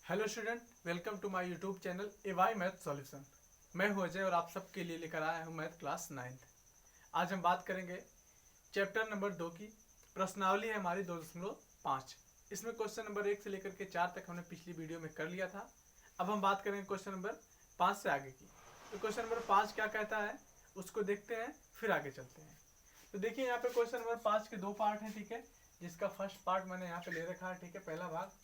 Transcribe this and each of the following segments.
Hello student, welcome to my YouTube channel AY math solution. मैं हूं अजय और आप सबके लिए लेकर आया हूं मैथ क्लास 9th। आज हम बात करेंगे चैप्टर नंबर 2 की। प्रश्नावली है हमारी 2.5। इसमें क्वेश्चन नंबर 1 से लेकर के 4 तक हमने पिछली वीडियो में कर लिया था। अब हम बात करेंगे क्वेश्चन नंबर 5 से आगे की। तो क्वेश्चन नंबर 5 क्या कहता है उसको देखते हैं, फिर आगे चलते हैं। तो देखिए यहाँ पे क्वेश्चन नंबर 5 के 2 पार्ट हैं, ठीक है। जिसका फर्स्ट पार्ट मैंने यहाँ पे ले रखा है, ठीक है, पहला भाग।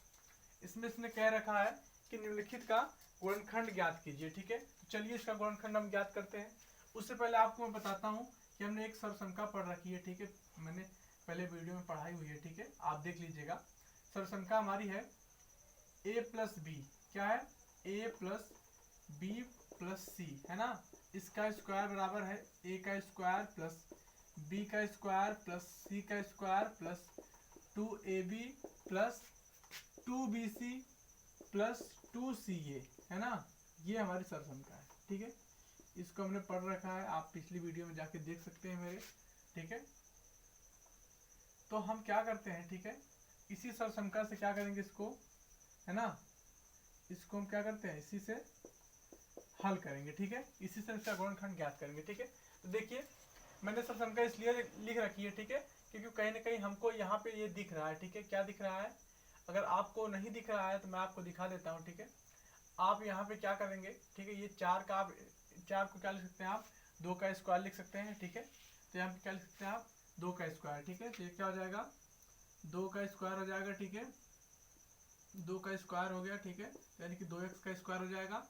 इसमें इसने कह रखा है कि निम्नलिखित का गुणनखंड ज्ञात कीजिए, ठीक है। तो चलिए इसका गुणनखंड हम ज्ञात करते हैं। उससे पहले आपको मैं बताता हूँ कि हमने एक सर्वसंख्या पढ़ रखी है, ठीक है। मैंने पहले वीडियो में पढ़ाई हुई है, ठीक है, आप देख लीजिएगा। सर्वसंख्या हमारी है a प्लस बी। क्या है? a प्लस बी प्लस सी, है ना। इसका स्क्वायर बराबर है a का स्क्वायर प्लस b का स्क्वायर प्लस c का square plus 2ab plus 2bc plus 2ca, है ना। ये हमारी सर्वसंख्या है, ठीक है। इसको हमने पढ़ रखा है, आप पिछली वीडियो में जाके देख सकते हैं मेरे, ठीक है। तो हम क्या करते हैं, ठीक है, इसी सर्वसंख्या से क्या करेंगे इसको, है ना, इसको हम क्या करते हैं, इसी से हल करेंगे, ठीक है। इसी से इसका गुणनखंड ज्ञात करेंगे, ठीक है। तो देखिए मैंने सर्वसंख्या इसलिए लिख रखी है, ठीक है, क्योंकि कहीं ना कहीं हमको यहाँ पे ये दिख रहा है, ठीक है। क्या दिख रहा है? अगर आपको नहीं दिख रहा है तो मैं आपको दिखा देता हूँ, ठीक है। आप यहाँ पे क्या करेंगे, ठीक है, ये 4 का आप 4 को क्या लिख सकते हैं, आप 2 का स्क्वायर लिख सकते हैं, ठीक है। तो यहाँ पे क्या लिख सकते हैं आप, 2 का स्क्वायर, ठीक है। तो ये क्या हो जाएगा, 2 का स्क्वायर हो जाएगा, ठीक है। 2 का स्क्वायर हो गया, ठीक है, यानी कि 2x का स्क्वायर हो जाएगा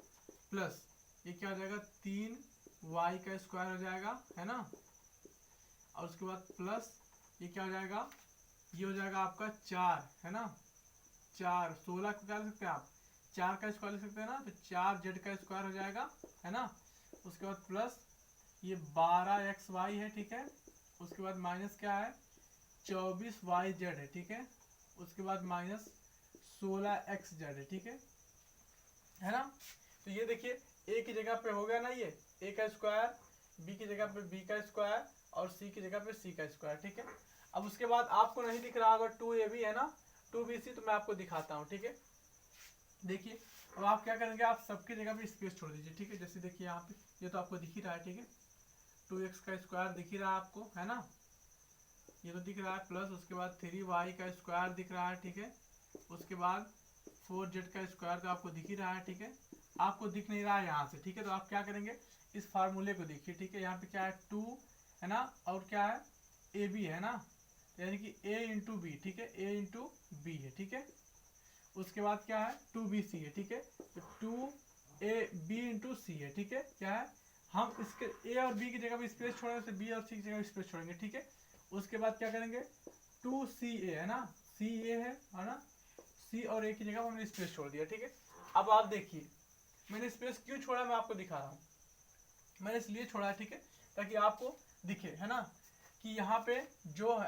प्लस ये क्या हो जाएगा, 3y का स्क्वायर हो जाएगा, है ना। और उसके बाद प्लस ये क्या हो जाएगा, ये हो जाएगा आपका 4, है ना। 4 16 को क्या लिख सकते हैं आप, 4 का स्क्वायर लिख सकते हैं ना। तो 4z का स्क्वायर हो जाएगा, है ना। उसके बाद प्लस ये 12xy है, ठीक है। उसके बाद माइनस क्या है, 24yz है, ठीक है। उसके बाद माइनस 16xz है, ठीक है ना। तो ये देखिए a की जगह पे हो गया ना, ये a का स्क्वायर, b की जगह पे b का स्क्वायर और c की जगह पे c का स्क्वायर, ठीक है। अब उसके बाद आपको नहीं दिख रहा होगा 2ab, है ना, 2bc, तो मैं आपको दिखाता हूँ, ठीक है। देखिए अब आप क्या करेंगे, आप सबकी जगह पे स्पेस छोड़ दीजिए, ठीक है। जैसे देखिए यहाँ पे ये तो आपको दिख ही रहा है, ठीक है। 2x का स्क्वायर दिख ही रहा है आपको, है ना, ये तो दिख रहा है। प्लस उसके बाद 3y का स्क्वायर दिख रहा है, ठीक है। उसके बाद 4z का स्क्वायर तो आपको दिख ही रहा है, ठीक है। आपको दिख नहीं रहा है यहाँ से, ठीक है। तो आप क्या करेंगे, इस फार्मूले को देखिए, ठीक है। यहाँ पे क्या है, 2, है ना, और क्या है, ए बी, है ना। यानी कि a इंटू बी, ठीक है, a इंटू बी है, ठीक है। उसके बाद क्या है, 2bc है, ठीक है। तो 2ab इंटू सी है, ठीक है। क्या है, हम इसके a और b की जगह पे स्पेस छोड़ेंगे, तो b और c की जगह स्पेस छोड़ेंगे, ठीक है। उसके बाद क्या करेंगे, 2ca, है ना, ca है ना, c और a की जगह हमने स्पेस छोड़ दिया, ठीक है। अब आप देखिए मैंने स्पेस क्यों छोड़ा, मैं आपको दिखा रहा हूँ। मैंने इसलिए छोड़ा है, ठीक है, ताकि आपको दिखे, है ना, कि यहाँ पे जो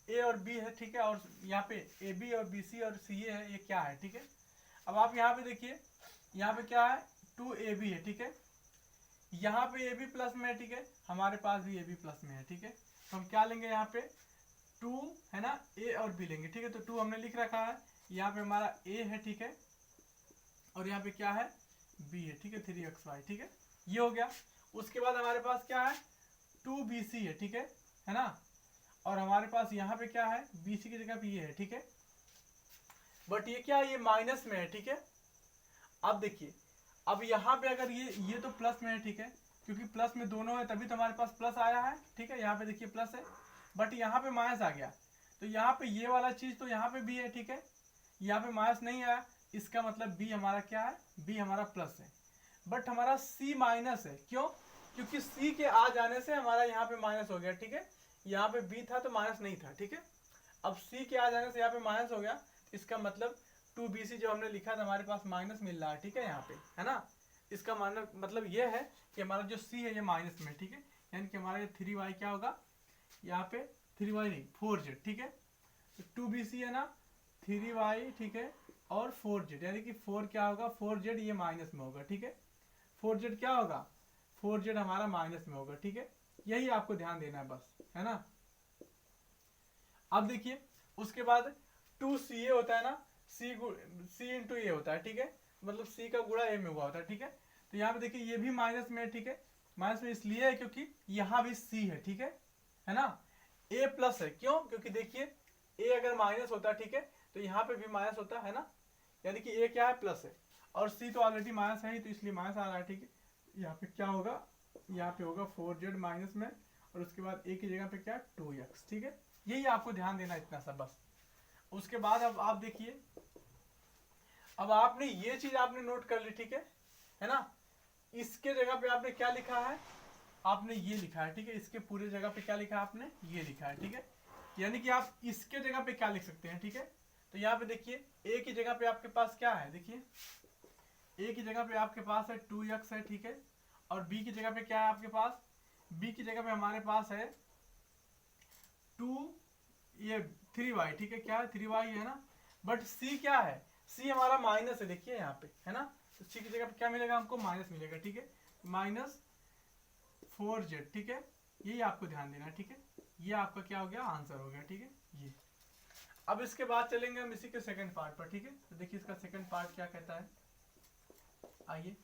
ए और बी है, ठीक है, और यहाँ पे ए बी और बी सी और सी ए है, ये क्या है, ठीक है। अब आप यहाँ पे देखिए, यहाँ पे क्या है, 2ab है, ठीक है। यहाँ पे ए बी प्लस में है, ठीक है, हमारे पास भी ए बी प्लस में है, ठीक है। तो हम क्या लेंगे, यहाँ पे 2, है ना, ए और बी लेंगे, ठीक है। तो 2 हमने लिख रखा है, यहाँ पे हमारा ए है, ठीक है, और यहाँ पे क्या है, बी है, ठीक है, 3xy, ठीक है, ये हो गया। उसके बाद हमारे पास क्या है, 2bc है, ठीक है ना। और हमारे पास यहाँ पे क्या है, bc की जगह पे ये है, ठीक है। बट ये क्या है, ये माइनस में है, ठीक है। अब देखिए, अब यहाँ पे अगर ये तो प्लस में है, ठीक है, क्योंकि प्लस में दोनों है तभी तो हमारे पास प्लस आया है, ठीक है। यहाँ पे देखिए प्लस है, बट यहाँ पे माइनस आ गया। तो यहाँ पे ये वाला चीज तो यहाँ पे भी है, ठीक है। यहाँ पे माइनस नहीं आया, इसका मतलब बी हमारा क्या है, बी हमारा प्लस है। बट हमारा सी माइनस है, क्यों? क्योंकि सी के आ जाने से हमारा यहाँ पे माइनस हो गया, ठीक है। यहाँ पे बी था तो माइनस नहीं था, ठीक है। अब सी के आ जाने से यहाँ पे माइनस हो गया, इसका मतलब 2bc जो हमने लिखा था हमारे पास माइनस मिल रहा है, ठीक है, यहाँ पे, है ना। इसका मतलब ये है कि हमारा जो सी है ये माइनस में, ठीक है। यानी कि हमारा ये 3y क्या होगा, यहाँ पे 3y नहीं 4z, ठीक है। तो 2bc है ना, 3y, ठीक है, और 4z, यानी कि 4 क्या होगा, 4z ये माइनस में होगा, ठीक है। 4z क्या होगा, 4z हमारा माइनस में होगा, ठीक है। यही आपको ध्यान देना है बस, है ना। अब देखिए उसके बाद 2ca होता है ना, सी इंटू ए होता है, ठीक है, मतलब सी का गुणा ए में हुआ होता है, ठीक है। तो यहाँ पे देखिए ये भी माइनस में है, ठीक है, माइनस में इसलिए है क्योंकि यहाँ भी सी है, ठीक है ना। ए प्लस है, क्यों, क्योंकि देखिए ए अगर माइनस होता, ठीक है, तो यहाँ पे भी माइनस होता है ना, यानी कि ए क्या है, प्लस है, और सी तो ऑलरेडी माइनस है ही, तो इसलिए माइनस आ रहा है, ठीक है। यहाँ पे क्या होगा, यहाँ पे होगा 4z माइनस में, और उसके बाद ए की जगह पे क्या 2x, ठीक है। यही आपको ध्यान देना, इतना सा बस। उसके बाद अब आप देखिए, अब आपने ये चीज आपने नोट कर ली, ठीक है ना। इसके जगह पे आपने क्या लिखा है, आपने ये लिखा है, ठीक है, इसके पूरे जगह पे क्या लिखा है आपने, ये लिखा है, ठीक है। यानी कि आप इसके जगह पे क्या लिख सकते हैं, ठीक है। तो यहाँ पे देखिए ए की जगह पे आपके पास क्या है, देखिए ए की जगह पे आपके पास है 2x है, ठीक है, और बी की जगह पे क्या है आपके पास, बी की जगह पे हमारे पास है 3y, ठीक है, क्या है 3y है ना। बट सी क्या है, सी हमारा माइनस है, देखिए यहाँ पे है ना, तो सी की जगह पे क्या मिलेगा हमको, माइनस मिलेगा, ठीक है, -4z, ठीक है। यही आपको ध्यान देना है, ठीक है। ये आपका क्या हो गया, आंसर हो गया, ठीक है। ये अब इसके बाद चलेंगे हम इसी के सेकंड पार्ट पर, ठीक है। तो देखिए इसका सेकंड पार्ट क्या कहता है, आइए,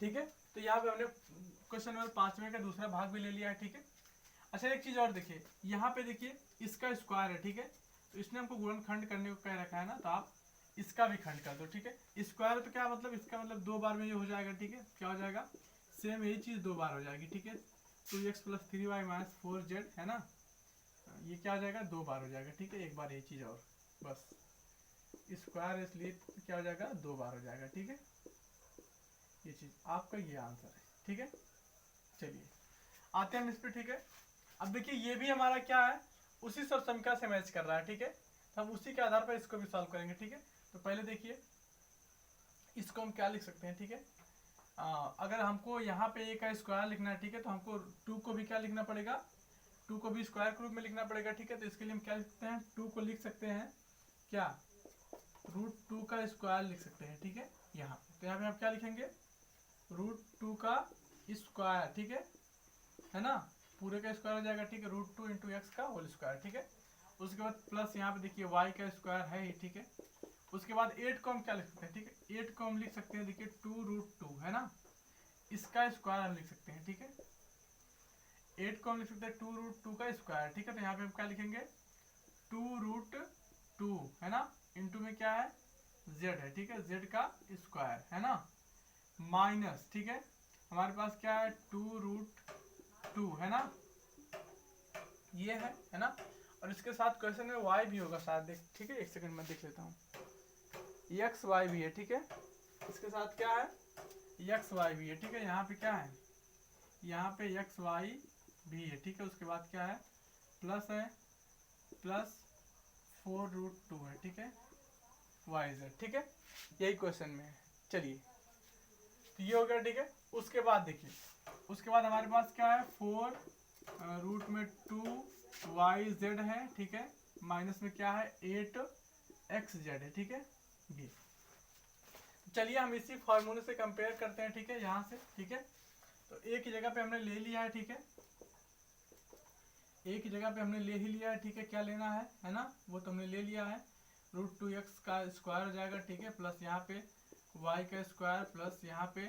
ठीक है। तो यहाँ पे हमने क्वेश्चन नंबर 5 का दूसरा भाग भी ले लिया है, ठीक है। अच्छा एक चीज और देखिए, यहाँ पे देखिए इसका स्क्वायर है, ठीक है, तो इसने हमको गुणनखंड करने को कह रखा है ना, तो आप इसका भी खंड कर दो, ठीक है। स्क्वायर तो क्या मतलब, इसका मतलब 2 बार में ये हो जाएगा, ठीक है, क्या हो जाएगा, सेम यही चीज 2 बार हो जाएगी, ठीक है। 2x + 3y - 4z है ना, ये क्या हो जाएगा, 2 बार हो जाएगा, ठीक है। एक बार ये चीज और बस, स्क्वायर इसलिए क्या हो जाएगा, 2 बार हो जाएगा, ठीक है। ये चीज आपका ये आंसर है, ठीक है। चलिए आते हैं हम इस पे, ठीक है। अब देखिए ये भी हमारा क्या है, उसी सब समीकरण से मैच कर रहा है, ठीक है। तो हम उसी के आधार पर इसको भी सॉल्व करेंगे, ठीक है। तो पहले देखिए इसको हम क्या लिख सकते हैं, ठीक है। अगर हमको यहाँ पे a का स्क्वायर लिखना है, ठीक है, तो हमको 2 को भी क्या लिखना पड़ेगा, 2 को भी स्क्वायर के रूप में लिखना पड़ेगा, ठीक है। तो इसके लिए हम क्या लिख सकते हैं, 2 को लिख सकते हैं क्या, √2 का स्क्वायर लिख सकते हैं, ठीक है। यहाँ तो यहाँ पे हम क्या लिखेंगे, √2 का स्क्वायर, ठीक है ना, पूरे का स्क्वायर हो जाएगा, ठीक है, √2 × x का होल स्क्वायर, ठीक है। उसके बाद प्लस यहाँ पे देखिए y का स्क्वायर है ही, ठीक है। उसके बाद 8 को हम क्या लिख सकते हैं, ठीक है, 8 को हम लिख सकते हैं, देखिए 2√2 है ना, इसका स्क्वायर हम लिख सकते हैं, ठीक है। 8 को हम लिख सकते हैं 2√2 का स्क्वायर, ठीक है। तो यहाँ पे हम क्या लिखेंगे, 2√2 है ना, इंटू में क्या है, z है, ठीक है, z का स्क्वायर है ना, माइनस, ठीक है, हमारे पास क्या है 2√2 है ना, ये है ना। और इसके साथ क्वेश्चन में y भी होगा शायद, देख, ठीक है, एक सेकंड में देख लेता हूँ, xy भी है, ठीक है। इसके साथ क्या है, xy भी है, ठीक है। यहाँ पे क्या है, यहाँ पे xy भी है, ठीक है। उसके बाद क्या है, प्लस है, +4√2 है, ठीक है, yz, ठीक है, यही क्वेश्चन में है। चलिए तो ये हो गया, ठीक है। उसके बाद देखिए, उसके बाद हमारे पास क्या है, 4√2yz है, ठीक है, माइनस में क्या है 8xz है, ठीक है। ये चलिए हम इसी फॉर्मूले से कंपेयर करते हैं, ठीक है, यहाँ से, ठीक है। तो a की जगह पे हमने ले लिया है, ठीक है, a की जगह पे हमने ले ही लिया है, ठीक है। क्या लेना है ना, वो तो हमने ले लिया है, √2x का स्क्वायर हो जाएगा, ठीक है, प्लस यहाँ पे y का स्क्वायर, प्लस यहाँ पे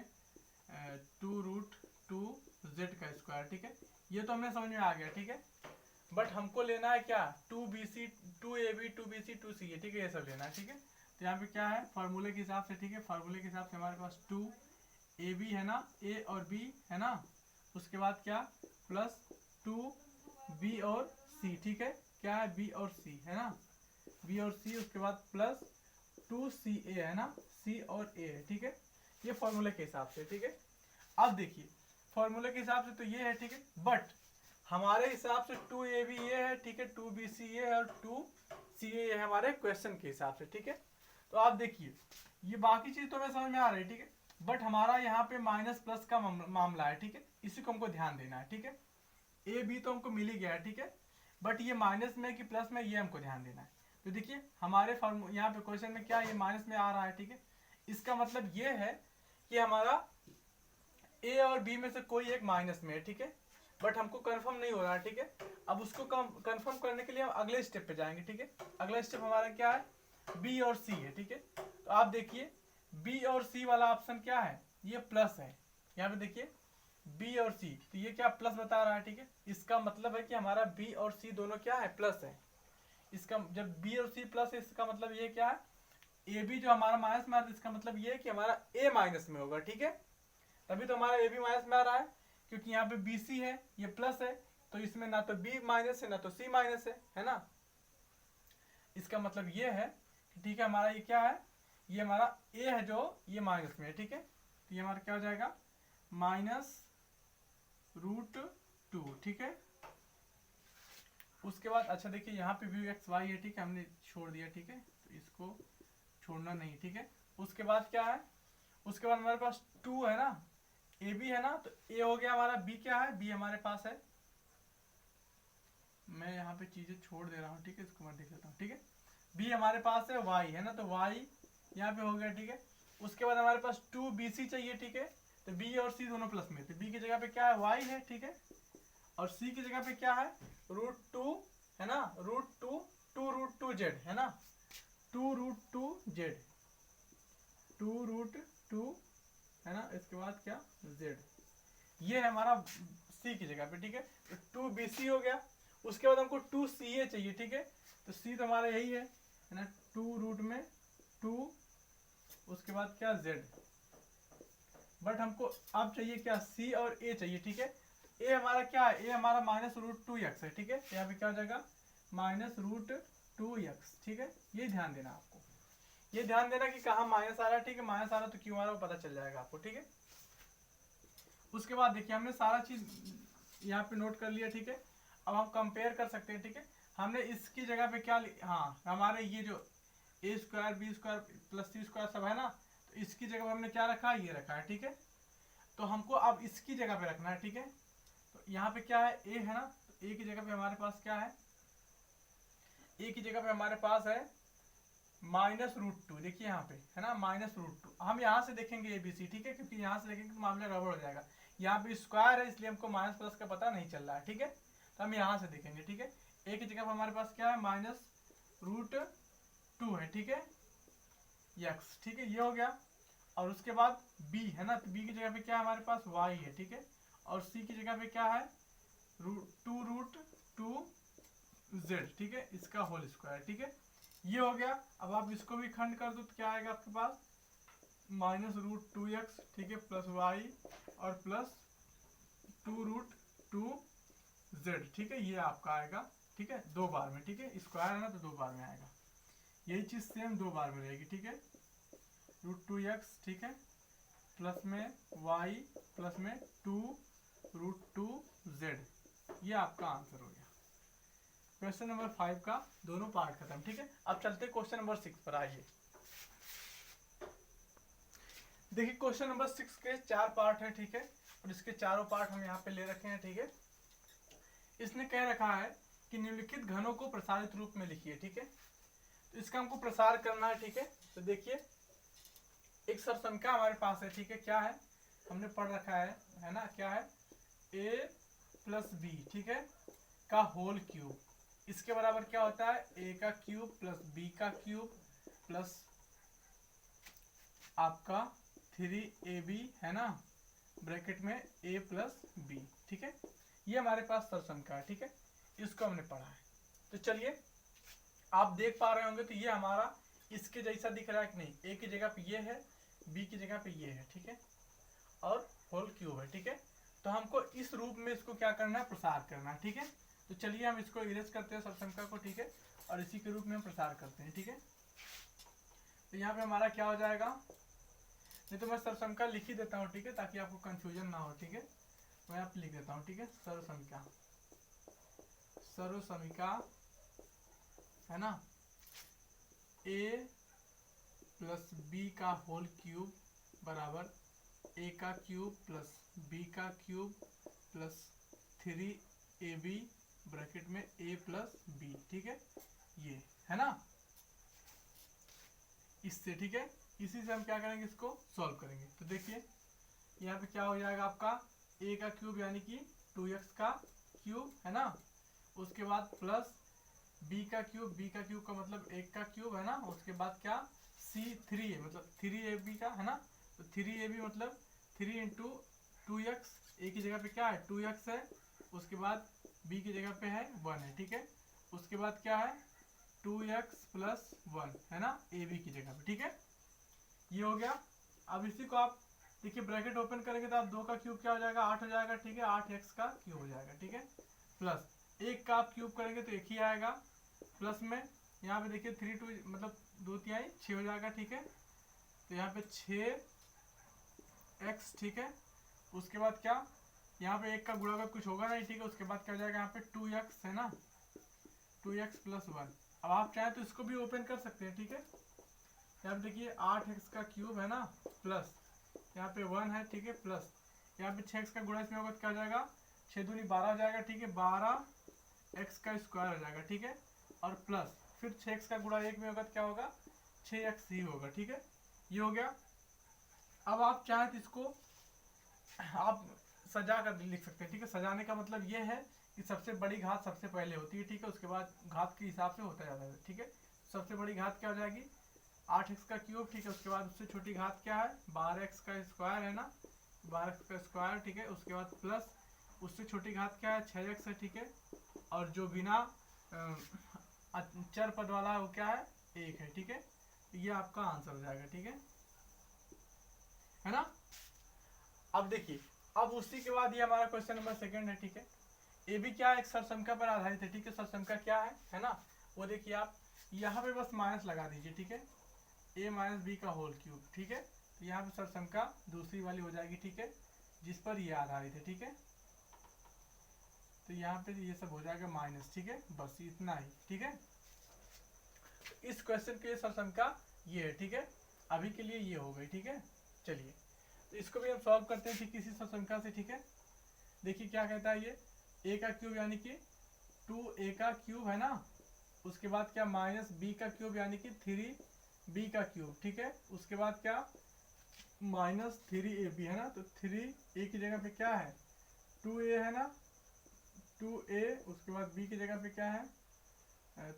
2√2z का स्क्वायर, ठीक है। ये तो हमें समझ में आ गया, ठीक है। बट हमको लेना है क्या, 2bc 2ab 2bc 2ca, ठीक है, ये सब लेना है, ठीक है। तो यहाँ पे क्या है, फार्मूले के हिसाब से, ठीक है, फार्मूले के हिसाब से हमारे पास 2ab है ना, a और b है ना, उसके बाद क्या प्लस 2b और c, ठीक है, क्या है b और c है ना, b और c, उसके बाद प्लस 2ca है ना, c और a है, ठीक है। ये फॉर्मूले के हिसाब से, ठीक है। अब देखिए फॉर्मूले के हिसाब से तो ये है, ठीक है, बट हमारे हिसाब से 2ab ये है, ठीक है, 2bc ये है और 2ca ये है हमारे क्वेश्चन के हिसाब से, ठीक है। तो आप देखिए ये बाकी चीज तो हमें समझ में आ रही है, ठीक है, बट हमारा यहाँ पे माइनस प्लस का मामला है, ठीक है, इसी को हमको ध्यान देना है, ठीक है। ए बी तो हमको मिल ही गया है, ठीक है, बट ये माइनस में कि प्लस में, ये हमको ध्यान देना है। तो देखिए हमारे यहाँ पे क्वेश्चन में क्या, ये माइनस में आ रहा है, ठीक है। इसका मतलब ये है कि हमारा ए और बी में से कोई एक माइनस में है, ठीक है। बट हमको कंफर्म नहीं हो रहा है, ठीक है। अब उसको कंफर्म करने के लिए हम अगले स्टेप पे जाएंगे, ठीक है। अगला स्टेप हमारा क्या है, बी और सी है, ठीक है। तो आप देखिए बी और सी वाला ऑप्शन क्या है, ये प्लस है। यहाँ पे देखिए बी और सी, तो ये क्या प्लस बता रहा है, ठीक है। इसका मतलब है कि हमारा बी और सी दोनों क्या है, प्लस है। इसका जब बी और सी प्लस है, इसका मतलब ये क्या है, ए बी जो हमारा माइनस में आ रहा है, इसका मतलब ये है कि हमारा ए माइनस में होगा, ठीक है। तभी तो हमारा ए बी माइनस में आ रहा है, क्योंकि यहाँ पे बी सी है, ये प्लस है, तो इसमें ना तो बी माइनस है ना तो सी माइनस है ना। इसका मतलब ये है कि ठीक है, हमारा ये क्या है, ये हमारा ए है जो ये माइनस में है, ठीक है। तो ये हमारा क्या हो जाएगा, -√2, ठीक है। उसके बाद अच्छा देखिए यहाँ पे भी एक्स वाई है, ठीक है, हमने छोड़ दिया, ठीक है, तो इसको छोड़ना नहीं, ठीक है। उसके बाद क्या है, उसके बाद हमारे पास 2 है ना, ए बी है ना, तो ए हो गया हमारा, बी क्या है, बी हमारे पास है। मैं यहाँ पे चीजें छोड़ दे रहा हूँ, ठीक है, इसको मैं देख लेता हूँ, ठीक है। बी हमारे पास है, वाई है ना, तो वाई यहाँ पे हो गया, ठीक है। उसके बाद हमारे पास 2 बी सी चाहिए, ठीक है। तो बी और सी दोनों प्लस में, तो बी की जगह पे क्या है, वाई है, ठीक है। और सी की जगह पे क्या है, √2 है ना, √2 है ना, 2√2 2√2 है ना। इसके बाद क्या, z, ये है हमारा सी की जगह पे, ठीक है। तो 2bc हो गया। उसके बाद हमको 2ca चाहिए, ठीक है। तो c तो हमारा यही है ना, 2√2, उसके बाद क्या, z। बट हमको अब चाहिए क्या, c और a चाहिए, ठीक है। a हमारा क्या है, a हमारा -√2x है, ठीक है। यहाँ पे क्या हो जाएगा, -√2x, ठीक है। ये ध्यान देना आपको, ये ध्यान देना कि कहाँ माइनस आ रहा है, ठीक है। माइनस आ रहा है तो क्यों आ रहा है वो पता चल जाएगा आपको, ठीक है। उसके बाद देखिए हमने सारा चीज यहाँ पे नोट कर लिया, ठीक है। अब हम कंपेयर कर सकते हैं, ठीक है। हमने इसकी जगह पे क्या, हाँ हमारे ये जो a² b² + c² सब है ना, तो इसकी जगह पे हमने क्या रखा है, ये रखा है, ठीक है। तो हमको अब इसकी जगह पे रखना है, ठीक है। तो यहाँ पे क्या है, a है ना, तो a की जगह पे हमारे पास क्या है, a की जगह पे हमारे पास है -√2, देखिए यहाँ पे है ना, -√2। हम यहाँ से देखेंगे ABC, ठीक है, क्योंकि यहाँ से देखेंगे तो मामला गड़बड़ हो जाएगा। यहाँ पे स्क्वायर है इसलिए हमको माइनस प्लस का पता नहीं चल रहा है, ठीक है। तो हम यहाँ से देखेंगे, ठीक है। a की जगह पर हमारे पास क्या है, -√2 है, ठीक है, x, ठीक है, ये हो गया। और उसके बाद b है ना, तो b की जगह पे क्या है हमारे पास, y है, ठीक है। और c की जगह पे क्या है, 2√2z, ठीक है, इसका होल स्क्वायर, ठीक है, ये हो गया। अब आप इसको भी खंड कर दो तो क्या आएगा आपके पास, -√2x, ठीक है, +y और +2√2z, ठीक है, ये आपका आएगा, ठीक है, 2 बार में, ठीक है। स्क्वायर है ना तो 2 बार में आएगा। यही चीज सेम 2 बार में रहेगी, ठीक है, √2x, ठीक है, प्लस में y प्लस में 2√2z, ये आपका आंसर हो गया। क्वेश्चन नंबर 5 का दोनों पार्ट खत्म, ठीक है। अब चलते क्वेश्चन नंबर 6 पर। आइए देखिए क्वेश्चन नंबर 6 के 4 पार्ट है, ठीक है, और इसके चारों पार्ट हम यहाँ पे ले रखे हैं, ठीक है। इसने कह रखा है कि निम्नलिखित घनों को प्रसारित रूप में लिखिए, ठीक है। तो इसका हमको प्रसार करना है, ठीक है। तो देखिए एक सरसंख्या हमारे पास है, ठीक है, क्या है, हमने पढ़ रखा है ना, क्या है, a + b, ठीक है, का होल क्यूब। इसके बराबर क्या होता है, a का क्यूब + b का क्यूब प्लस आपका 3ab है ना, ब्रैकेट में a + b, ठीक है। ये हमारे पास सरसंख्या है, ठीक है, इसको हमने पढ़ा है। तो चलिए आप देख पा रहे होंगे, तो ये हमारा इसके जैसा दिख रहा है कि नहीं, a की जगह पे ये है, b की जगह पे ये है, ठीक है, और होल क्यूब है, ठीक है। तो हमको इस रूप में इसको क्या करना है, प्रसार करना है, ठीक है। तो चलिए हम इसको इरेज करते हैं सरसंख्या को, ठीक है, और इसी के रूप में हम प्रसार करते हैं, ठीक है। तो यहाँ पे हमारा क्या हो जाएगा, नहीं तो मैं सरसंख्या लिख ही देता हूँ, ठीक है, ताकि आपको कंफ्यूजन ना हो, ठीक है। मैं आप लिख देता हूँ, ठीक है, सर्वसंख्या है ना, a + b का होल क्यूब बराबर a का क्यूब + b का क्यूब प्लस 3ab ब्रैकेट में a + b, ठीक है, ये है ना, इससे, ठीक है। इसी से हम क्या करेंगे, इसको सॉल्व करेंगे। तो देखिए यहाँ पे क्या हो जाएगा आपका, a का क्यूब यानी कि 2x का क्यूब है ना, उसके बाद प्लस b का क्यूब का मतलब 1 का क्यूब है ना, उसके बाद क्या c3 है मतलब 3ab का है ना, तो 3ab मतलब 3 इंटू 2x, a की जगह पे क्या है 2x है, उसके बाद b की जगह पे है 1 है, ठीक है। उसके बाद क्या है 2x प्लस 1 है ना ab की जगह पे, ठीक है। ये हो गया। अब इसी को आप देखिए ब्रैकेट ओपन करेंगे तो आप 2 का क्यूब क्या हो जाएगा 8 हो जाएगा, ठीक है, 8x का क्यूब हो जाएगा, ठीक है। प्लस 1 का आप क्यूब करेंगे तो 1 ही आएगा, प्लस में यहाँ पे देखिए 3 2 मतलब 2 तिहाई 6 हो जाएगा, ठीक है। तो यहाँ पे 6x, ठीक है। उसके बाद क्या यहाँ पे 1 का गुणा अगर कुछ होगा नहीं, ठीक है। उसके बाद क्या हो जाएगा यहाँ पे 2x है ना, 2x प्लस 1। अब आप चाहें तो इसको भी ओपन कर सकते हैं, ठीक है। यहाँ पे देखिए 8x का क्यूब है ना, प्लस यहाँ पे 1 है, ठीक है, प्लस यहाँ पे 6x का गुणा इसमें होगा तो क्या हो जाएगा 6 दूनी 12 हो जाएगा, ठीक है, 12x का स्क्वायर हो जाएगा, ठीक है। और प्लस फिर 6x का गुणा 1 में होगा तो क्या होगा 6x ही होगा, ठीक है। ये हो गया। अब आप चाहें तो इसको आप सजा कर लिख सकते हैं, ठीक है। सजाने का मतलब ये है कि सबसे बड़ी घात सबसे पहले होती है, ठीक है, उसके बाद घात के हिसाब से होता जाता है, ठीक है। सबसे बड़ी घात क्या हो जाएगी 8x का क्यूब, ठीक है। उसके बाद उससे छोटी घात क्या है 12x का स्क्वायर है ना, 12x का स्क्वायर, ठीक है। उसके बाद प्लस उससे छोटी घात क्या है 6x है, ठीक है। और जो बिना चर पद वाला है वो क्या है 1 है, ठीक है। ये आपका आंसर हो जाएगा, ठीक है ना। अब देखिए अब उसी के बाद ये हमारा क्वेश्चन नंबर 2 है, ठीक है। ये भी क्या एक सरसंख्या पर आधारित है, ठीक है। सरसंख्या क्या है ना, वो देखिए आप यहाँ पे बस माइनस लगा दीजिए, ठीक है, a माइनस बी का होल क्यूब, ठीक है। तो यहाँ पे सरसंख्या दूसरी वाली हो जाएगी, ठीक है, जिस पर ये आधारित है, ठीक है। तो यहाँ पे ये सब हो जाएगा माइनस, ठीक है, बस इतना ही, ठीक है। तो इस क्वेश्चन के सरसंख्या ये है, ठीक है। अभी के लिए ये हो गई, ठीक है। चलिए तो इसको भी हम सॉल्व करते हैं ठीक किसी सरसंख्या से, ठीक है। देखिए क्या कहता है ये a का क्यूब यानी कि 2a का क्यूब है ना, उसके बाद क्या माइनस b का क्यूब यानी कि 3b का क्यूब, ठीक है। उसके बाद क्या माइनस 3ab है ना, तो 3a की जगह पे क्या है 2a है ना, 2a। उसके बाद b की जगह पे क्या है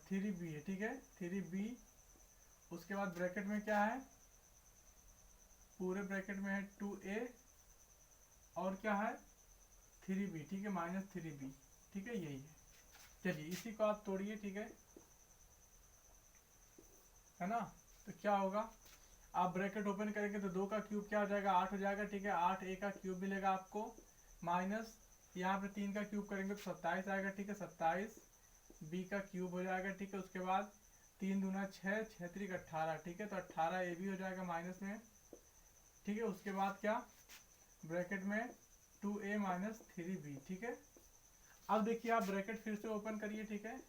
3b है, ठीक है, 3b। उसके बाद ब्रैकेट में क्या है पूरे ब्रैकेट में है 2a और क्या है 3b, ठीक है, माइनस 3b, ठीक है, यही है। चलिए इसी को आप तोड़िए, ठीक है ना। तो क्या होगा आप ब्रैकेट ओपन करेंगे तो 2 का क्यूब क्या हो जाएगा 8 हो जाएगा, ठीक है। 8a का क्यूब मिलेगा आपको, माइनस यहाँ पे 3 का क्यूब करेंगे तो 27 आएगा, ठीक है, 27b का क्यूब हो जाएगा, ठीक है। उसके बाद 3 दूना 6, 6 3 18, ठीक है। तो 18ab हो जाएगा माइनस में, ठीक है। उसके बाद क्या ब्रैकेट में 2a माइनस 3b, ठीक है। अब देखिए आप ब्रैकेट फिर से ओपन करिए, ठीक है,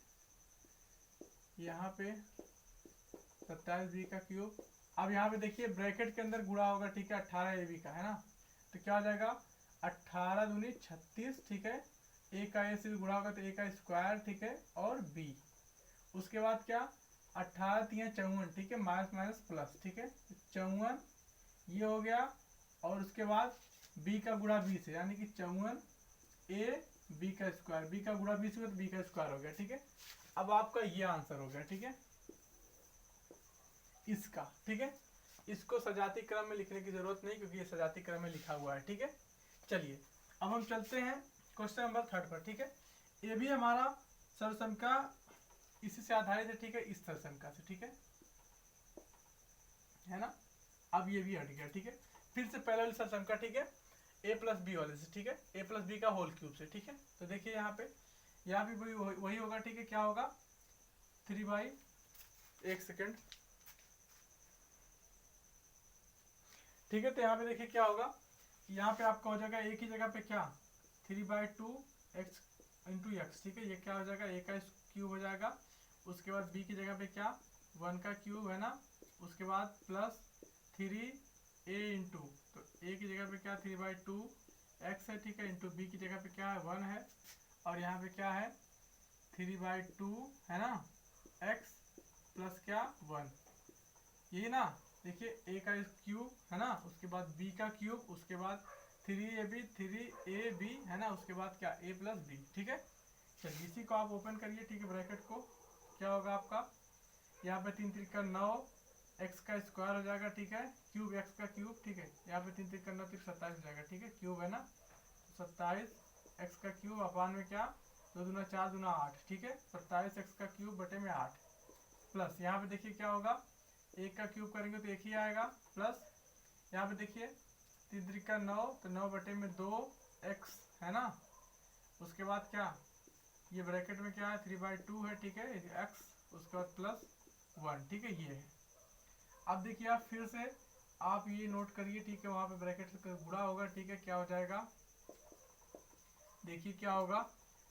यहाँ पे 27b का क्यूब। अब यहाँ पे देखिए ब्रैकेट के अंदर गुणा होगा, ठीक है, 18ab का है ना, तो क्या हो जाएगा 18 दूनी 36, ठीक है। a का a से भी गुणा होगा तो a का स्क्वायर, ठीक है, और b। उसके बाद क्या 18 3 54, ठीक है, माइनस माइनस प्लस, ठीक है, 54 ये हो गया। और उसके बाद b का गुणा b से यानी कि 54a b का स्क्वायर, b का गुणा b से तो b का स्क्वायर हो गया, ठीक है। अब आपका ये आंसर हो गया, ठीक है, इसका, ठीक है। इसको सजाती क्रम में लिखने की जरूरत नहीं क्योंकि ये सजाती क्रम में लिखा हुआ है, ठीक है। चलिए अब हम चलते हैं क्वेश्चन नंबर 3 पर, ठीक है। ये भी हमारा सरसंख्या इसी से आधारित है, ठीक है, इस सरसंख्या से, ठीक है ना। अब ये भी हट गया, ठीक है। फिर से पहले वाली सरसंख्या, ठीक है, a प्लस बी वाले से, ठीक है, a प्लस बी का होल क्यूब से, ठीक है। तो देखिए यहाँ भी वही होगा, ठीक है। क्या होगा 3 बाई 1 सेकेंड, ठीक है। तो यहाँ पे देखिए क्या होगा यहाँ पे आपका हो जाएगा a की जगह पे क्या 3/2 x इंटू एक्स, ठीक है। ये क्या हो जाएगा a का क्यूब हो जाएगा। उसके बाद b की जगह पे क्या 1 का क्यूब है ना, उसके बाद प्लस 3a इंटू, तो a की जगह पे क्या 3/2 x है, ठीक है, इंटू b की जगह पे क्या है 1 है, और यहाँ पे क्या है 3/2 है ना x प्लस क्या 1, यही ना। देखिए a का क्यूब है ना, उसके बाद b का क्यूब, उसके बाद 3ab है ना, उसके बाद क्या a प्लस बी, ठीक है। चलिए इसी को आप ओपन करिए, ठीक है, ब्रैकेट को। क्या होगा आपका, यहाँ पे 3 3 का 9 एक्स का स्क्वायर हो जाएगा, ठीक है, क्यूब एक्स का क्यूब, ठीक है। यहाँ पे 3 3 का 9 27 हो जाएगा, ठीक है, क्यूब है ना, 27 एक्स का क्यूब अपान में क्या 2 दूना 4 दूना 8, ठीक है, 27 एक्स का क्यूब बटे में 8 प्लस यहाँ पे देखिए क्या होगा, एक का क्यूब करेंगे तो एक ही आएगा, प्लस यहाँ पे देखिए 3 3 का 9 तो 9 बटे में 2 एक्स है ना, उसके बाद क्या ये ब्रैकेट में क्या है 3/2 है, ठीक है, एक्स, उसके बाद प्लस 1, ठीक है, ये है। अब देखिए आप फिर से आप ये नोट करिए, ठीक है, वहाँ पे ब्रैकेट से गुणा होगा, ठीक है, क्या हो जाएगा, देखिए क्या होगा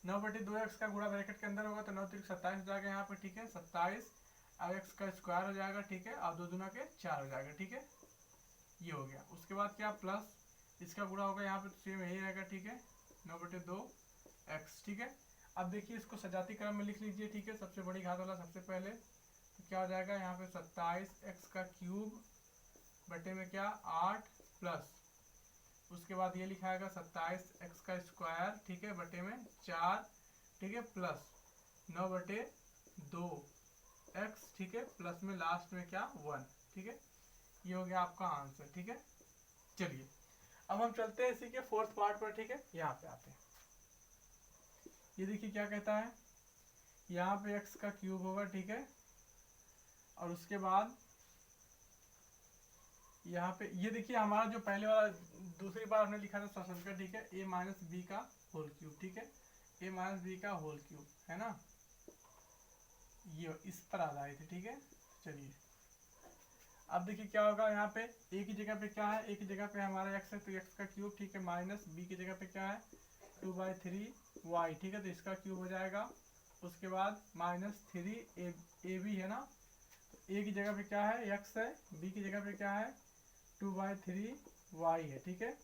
9/2 एक्स का गुणा ब्रैकेट के अंदर होगा तो 9 3 27 हो जाएगा यहाँ पे, ठीक है, 27 अब एक्स का स्क्वायर हो जाएगा, ठीक है, और 2 दूना के 4 हो जाएगा, ठीक है, ये हो गया। उसके बाद क्या प्लस इसका गुणा होगा यहाँ पे सेम यही रहेगा, ठीक है, 9/2 एक्स, ठीक है। अब देखिए इसको सजाती क्रम में लिख लीजिए, ठीक है, सबसे बड़ी घात वाला सबसे पहले, तो क्या हो जाएगा यहाँ पे 27 एक्स का क्यूब बटे में क्या 8 प्लस उसके बाद ये लिखाएगा 27 एक्स का स्क्वायर, ठीक है, बटे में 4, ठीक है, प्लस 9/2 एक्स, ठीक है, प्लस में लास्ट में क्या 1, ठीक है, ये हो गया आपका आंसर, ठीक है। चलिए अब हम चलते हैं इसी के फोर्थ पार्ट पर, ठीक है, यहाँ पे आते हैं। ये देखिए क्या कहता है, यहाँ पे एक्स का क्यूब होगा, ठीक है, और उसके बाद यहाँ पे ये देखिए हमारा जो पहले वाला दूसरी बार हमने लिखा था सशंका, ठीक है, a माइनस बी का होल क्यूब, ठीक है, a माइनस बी का होल क्यूब है ना, ये इस पर आ रहे थे, ठीक है। चलिए अब देखिए क्या होगा, यहाँ पे a की जगह पे क्या है, a की जगह पे हमारा x है तो x का क्यूब, ठीक है, माइनस b की जगह पे क्या है 2/3y, ठीक है, तो इसका क्यूब हो जाएगा। उसके बाद -3ab है ना, तो a की जगह पे क्या है x है, b की जगह पे क्या है 2/3y है, ठीक है।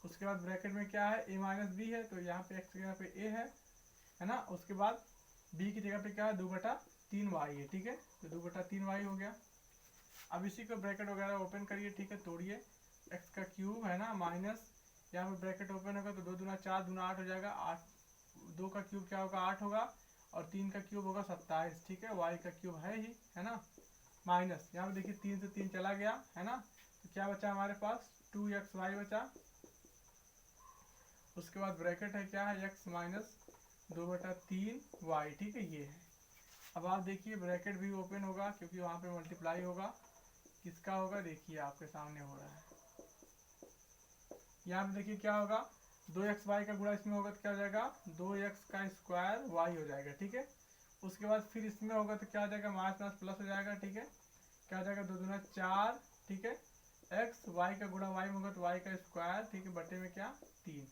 उसके बाद ब्रैकेट में क्या है a माइनस बी है, तो यहाँ पे x की जगह पे a है ना, उसके बाद b की जगह पे क्या है 2/3y है, ठीक है, तो 2/3y हो गया। अब इसी को ब्रैकेट वगैरह ओपन करिए, ठीक है, तोड़िए, x का क्यूब है ना माइनस यहाँ पे ब्रैकेट ओपन होगा तो 2 दूना 4 दूना 8 हो जाएगा, 8 2 का क्यूब क्या होगा 8 होगा, और 3 का क्यूब होगा 27, ठीक है, y का क्यूब है ही है ना, माइनस यहाँ पे देखिए 3 से 3 चला गया है ना, तो क्या बचा हमारे पास 2xy बचा। उसके बाद ब्रैकेट है क्या है x माइनस 2/3y, ठीक है, ये है। अब आप देखिए ब्रैकेट भी ओपन होगा क्योंकि वहाँ पे मल्टीप्लाई होगा, किसका होगा देखिए आपके सामने हो रहा है, यहाँ पे देखिए क्या होगा 2xy का गुणा इसमें होगा तो क्या हो जाएगा 2x का स्क्वायर y हो जाएगा, ठीक है। उसके बाद फिर इसमें होगा तो क्या हो जाएगा माइनस माइनस प्लस हो जाएगा, ठीक है, क्या हो जाएगा 2 दूना 4, ठीक है, x y का गुणा y में होगा तो y का स्क्वायर, ठीक है, बटे में क्या 3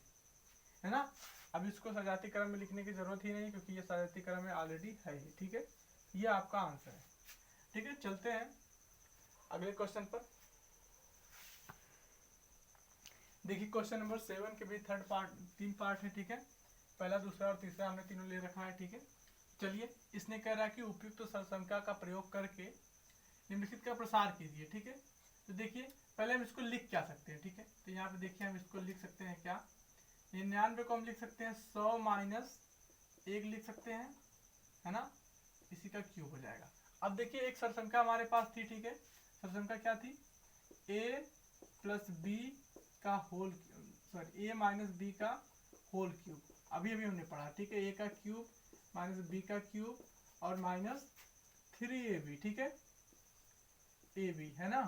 है ना। अब इसको सजाती क्रम में लिखने की जरूरत ही नहीं क्योंकि ये सजाती क्रम में ऑलरेडी है ही, ठीक है, ये आपका आंसर है, ठीक है। चलते हैं अगले क्वेश्चन पर। देखिए क्वेश्चन नंबर 7 के भी तीन पार्ट है, ठीक है, पहला दूसरा और तीसरा हमने तीनों ले रखा है, ठीक है। चलिए इसने कह रहा है कि उपयुक्त सरसंख्या का प्रयोग करके निम्नलिखित का प्रसार कीजिए, ठीक है। तो देखिए पहले हम इसको लिख क्या सकते हैं, ठीक है, तो यहाँ पे देखिए हम इसको लिख सकते हैं क्या 99 को हम लिख सकते हैं 100 माइनस 1 लिख सकते हैं है ना, इसी का क्यूब हो जाएगा। अब देखिए एक सरसंख्या हमारे पास थी, ठीक है, सरसंख्या क्या थी a प्लस बी का whole sorry a minus B का होल क्यूब, अभी अभी हमने पढ़ा, ठीक है, a का क्यूब माइनस बी का क्यूब और माइनस 3ab, ठीक है, ab है ना।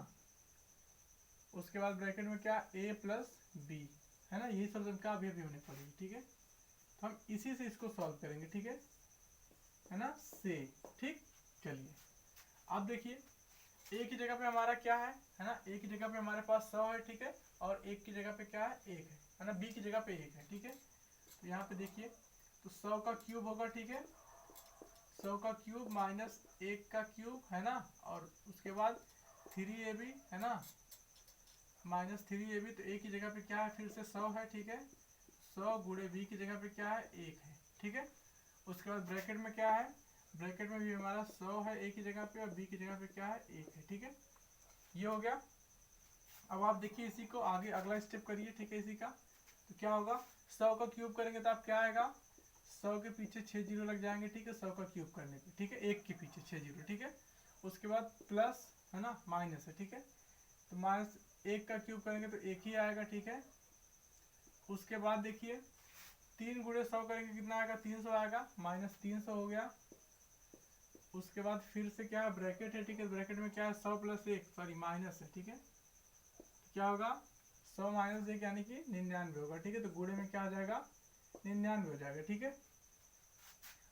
उसके बाद ब्रैकेट में क्या a प्लस बी है ना, यही सरसंख्या अभी अभी हमने पढ़ी, ठीक है, तो हम इसी से इसको सॉल्व करेंगे, ठीक है ना, से, ठीक। चलिए अब देखिए a की जगह पे हमारा क्या है ना, a की जगह पे हमारे पास 100 है, ठीक है, और 1 की जगह पे क्या है 1 है ना, b की जगह पे 1 है, ठीक है। तो यहाँ पे देखिए तो 100 का क्यूब होगा, ठीक है, 100 का क्यूब माइनस 1 का क्यूब है ना, और उसके बाद 3ab है ना माइनस 3ab, तो a की जगह पे क्या है फिर से 100 है, ठीक है, 100 गुणे b की जगह पे क्या है 1 है, ठीक है। उसके बाद ब्रैकेट में क्या है, ब्रैकेट में भी हमारा 100 है a की जगह पे और b की जगह पे क्या है 1 है, ठीक है, ये हो गया। अब आप देखिए इसी को आगे अगला स्टेप करिए, ठीक है, इसी का तो क्या होगा 100 का क्यूब करेंगे तो आप क्या आएगा 100 के पीछे 6 जीरो लग जाएंगे, ठीक है, 100 का क्यूब करने पे, ठीक है, 1 के पीछे 6 जीरो, ठीक है। उसके बाद प्लस है ना माइनस है, ठीक है, तो माइनस 1 का क्यूब करेंगे तो 1 ही आएगा, ठीक है। उसके बाद देखिए 3 गुणे 100 करेंगे कितना आएगा 300 आएगा, माइनस 300 हो गया। उसके बाद फिर से क्या है ब्रैकेट है, ठीक है, ब्रैकेट में क्या है 100 प्लस 1 सॉरी माइनस है, ठीक है, तो क्या होगा 100 माइनस 1 यानी कि 99 होगा, ठीक है, तो गुणे में क्या आ जाएगा 99 हो जाएगा, ठीक है।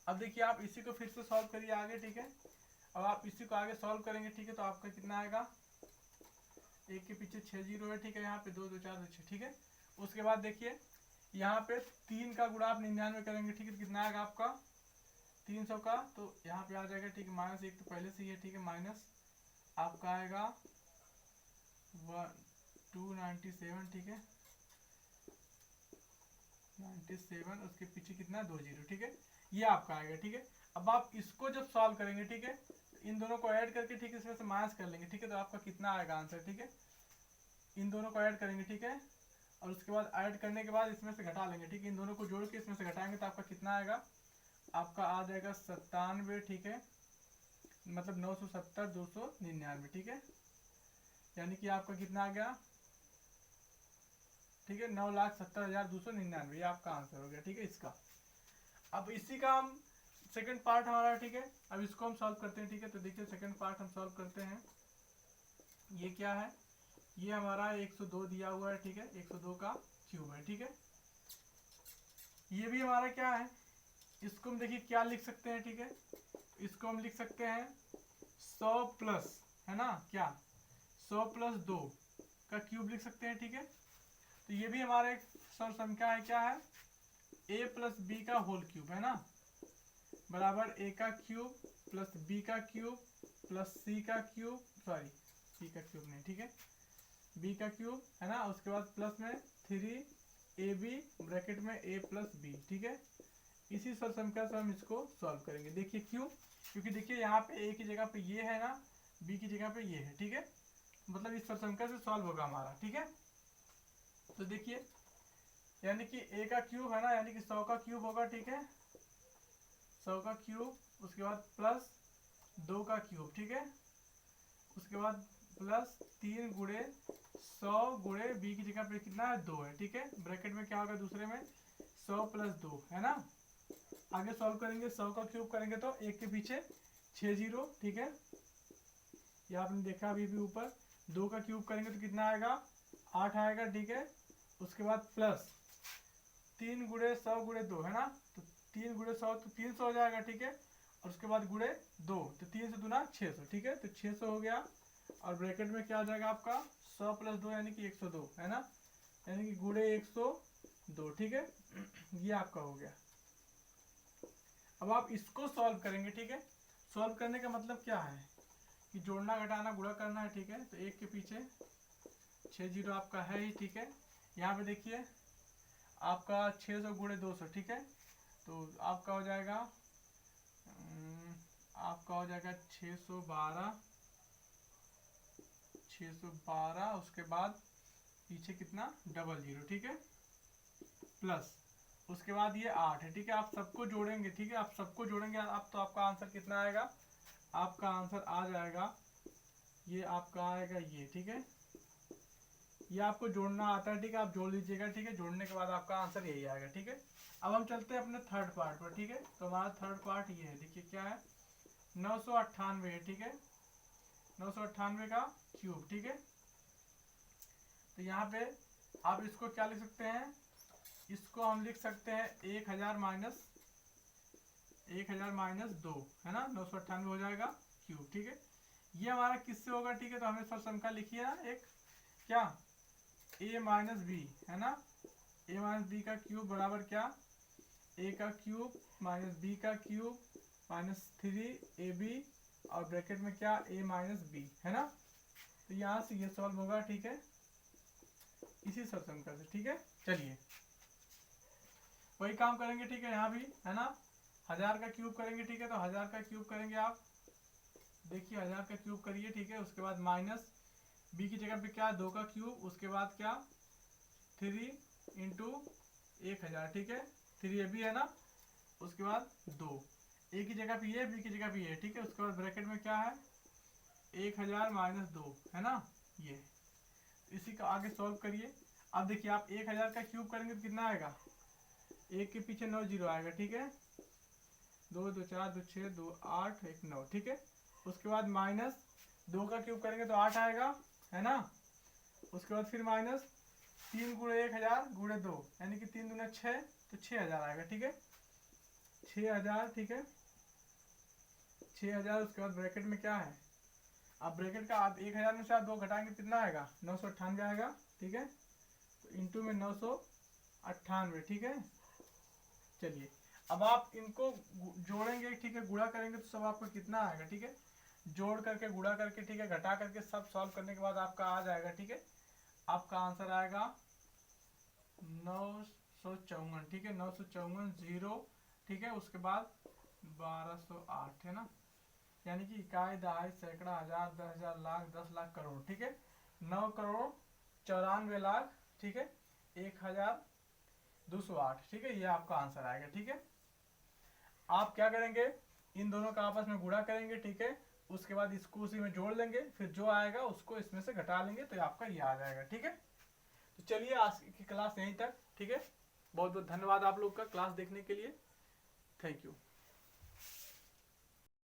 अब देखिए आप इसी को फिर से सॉल्व करिए आगे, ठीक है। अब आप इसी को आगे सॉल्व करेंगे, ठीक है, तो आपका कितना आएगा 1 के पीछे 6 जीरो है, ठीक है, यहाँ पे 2 2 4 2 6, ठीक है। उसके बाद देखिए यहाँ पे 3 का गुणा आप 99 करेंगे, ठीक है, तो कितना आएगा आपका 300 का, तो यहाँ पे आ जाएगा, ठीक है, माइनस 1 तो पहले से ही है, ठीक है, माइनस आपका आएगा 297, ठीक है, 97, उसके पीछे कितना 2 जीरो, ठीक है, ये आपका आएगा, ठीक है। अब आप इसको जब सॉल्व करेंगे, ठीक है, तो इन दोनों को ऐड करके, ठीक है, इसमें से माइनस कर लेंगे, ठीक है, तो आपका कितना आएगा आंसर, ठीक है, इन दोनों को ऐड करेंगे, ठीक है, और उसके बाद ऐड करने के बाद इसमें से घटा लेंगे, ठीक है, इन दोनों को जोड़ के इसमें से घटाएंगे तो आपका कितना आएगा, आपका आ जाएगा 97, ठीक है, मतलब 970 299, ठीक है, यानी कि आपका कितना आ गया, ठीक है, 9,70,299, ये आपका आंसर हो गया, ठीक है इसका। अब इसी का हम सेकंड पार्ट हमारा, ठीक है, अब इसको हम सॉल्व करते हैं, ठीक है, तो देखिए सेकंड पार्ट हम सॉल्व करते हैं। ये क्या है, ये हमारा 102 दिया हुआ है, ठीक है, 102 का क्यूब है, ठीक है। ये भी हमारा क्या है, इसको हम देखिए क्या लिख सकते हैं, ठीक है, इसको हम लिख सकते हैं 100 प्लस है ना क्या 100 प्लस 2 का क्यूब लिख सकते हैं, ठीक है। तो ये भी हमारा एक संख्या है, क्या है a प्लस बी का होल क्यूब है ना, बराबर a का क्यूब प्लस b का क्यूब प्लस c का क्यूब, सॉरी c का क्यूब नहीं, ठीक है, b का क्यूब है ना, उसके बाद प्लस में 3ab ब्रैकेट में a प्लस b, ठीक है। इसी संख्या से हम इसको सॉल्व करेंगे, देखिए क्यों, क्योंकि देखिए यहाँ पे a की जगह पे ये है ना, b की जगह पे ये है, ठीक है, मतलब इस संख्या से सॉल्व होगा हमारा, ठीक है। तो देखिए यानी कि a का क्यूब है ना, यानी कि 100 का क्यूब होगा, ठीक है, 100 का क्यूब, उसके बाद प्लस 2 का क्यूब, ठीक है, उसके बाद प्लस 3 गुणे 100 गुणे b की जगह पे कितना है 2 है, ठीक है, ब्रैकेट में क्या होगा दूसरे में 100 प्लस 2 है ना। आगे सॉल्व करेंगे, 100 का क्यूब करेंगे तो 1 के पीछे 6 जीरो, ठीक है, ये आपने देखा अभी भी ऊपर। 2 का क्यूब करेंगे तो कितना आएगा 8 आएगा, ठीक है, उसके बाद प्लस 3 गुणे 100 गुणे 2 है ना, तो 3 गुणे 100 तो 300 हो जाएगा, ठीक है, और उसके बाद गुणे 2 तो 3 से दूना 600, ठीक है, तो 600 हो गया, और ब्रैकेट में क्या आ जाएगा आपका 100 प्लस 2 यानी कि 102 है ना, यानी कि गुणे 102, ठीक है, ये आपका हो गया। अब आप इसको सॉल्व करेंगे, ठीक है, सॉल्व करने का मतलब क्या है कि जोड़ना घटाना गुणा करना है, ठीक है, तो 1 के पीछे 6 जीरो आपका है ही, ठीक है। यहाँ पे देखिए आपका 600 गुणे 200, ठीक है, तो आपका हो जाएगा 612, उसके बाद पीछे कितना डबल जीरो, ठीक है, प्लस उसके बाद ये 8 है, ठीक है, आप सबको जोड़ेंगे, ठीक है, आप सबको जोड़ेंगे आप, तो आपका आंसर कितना आएगा, आपका आंसर आ जाएगा, ये आपका आएगा ये, ठीक है, ये आपको जोड़ना आता है, ठीक है, आप जोड़ लीजिएगा, ठीक है, जोड़ने के बाद आपका आंसर यही आएगा, ठीक है। अब हम चलते हैं अपने थर्ड पार्ट पर, ठीक है, तो हमारा थर्ड पार्ट ये है, देखिए क्या है 998 है, ठीक है, 998 का क्यूब, ठीक है, तो यहाँ पे आप इसको क्या लिख सकते हैं, इसको हम लिख सकते हैं 1000 माइनस 2 है ना, 998 हो जाएगा क्यूब, ठीक है। ये हमारा किससे होगा, ठीक है, तो हमें सब संख्या लिखी है ना एक क्या a माइनस बी है ना, a माइनस बी का क्यूब बराबर क्या a का क्यूब माइनस b का क्यूब माइनस 3ab और ब्रैकेट में क्या a माइनस बी है ना, तो यहाँ से ये सॉल्व होगा, ठीक है, इसी सब संख्या से, ठीक है। चलिए वही काम करेंगे, ठीक है, यहाँ भी है ना 1000 का क्यूब करेंगे, ठीक है, तो 1000 का क्यूब करेंगे आप, देखिए 1000 का क्यूब करिए, ठीक है, उसके बाद माइनस b की जगह पे क्या 2 का क्यूब, उसके बाद क्या 3 इंटू 1000, ठीक है। 3 ये भी है ना, उसके बाद 2 ए की जगह पे ये, बी की जगह पे ये, ठीक है। उसके बाद ब्रैकेट में क्या है, 1000 माइनस 2 है ना, ये। इसी का आगे सॉल्व करिए। अब देखिए आप 1000 का क्यूब करेंगे तो कितना आएगा, 1 के पीछे 9 जीरो आएगा, ठीक है। 2 2 4 2 6 2 8 1 9, ठीक है। उसके बाद माइनस 2 का क्यूब करेंगे तो 8 आएगा, है ना। उसके बाद फिर माइनस 3 गुणे 1000 गुणे 2, यानी कि 3 दूना 6, तो 6000 आएगा, ठीक है। 6000, ठीक है, 6000। उसके बाद ब्रैकेट में क्या है, अब ब्रैकेट का आप 1000 में से आप 2 घटाएंगे कितना आएगा, 998 आएगा, ठीक है। तो इंटू में 998, ठीक है। चलिए अब आप इनको जोड़ेंगे, ठीक है, गुणा करेंगे तो सब आपको कितना आएगा, ठीक है। जोड़ करके गुणा करके, ठीक है, घटा करके सब सॉल्व करने के बाद आपका आ जाएगा, ठीक है। आपका आंसर आएगा 954, ठीक है, 954 जीरो, ठीक है। उसके बाद 1208 है ना, यानी कि इकाई, दहाई, सैकड़ा, हजार, 10,000, लाख, 10 लाख, करोड़, ठीक है। 9 करोड़ 94 लाख, ठीक है, 1208, ठीक है। ये आपका आंसर आएगा, ठीक है। आप क्या करेंगे, इन दोनों का आपस में गुणा करेंगे, ठीक है। उसके बाद इसको उसी में जोड़ लेंगे, फिर जो आएगा उसको इसमें से घटा लेंगे, तो आपका ये आ जाएगा, ठीक है। तो चलिए आज की क्लास यहीं तक, ठीक है। बहुत बहुत धन्यवाद आप लोग का क्लास देखने के लिए। Thank you.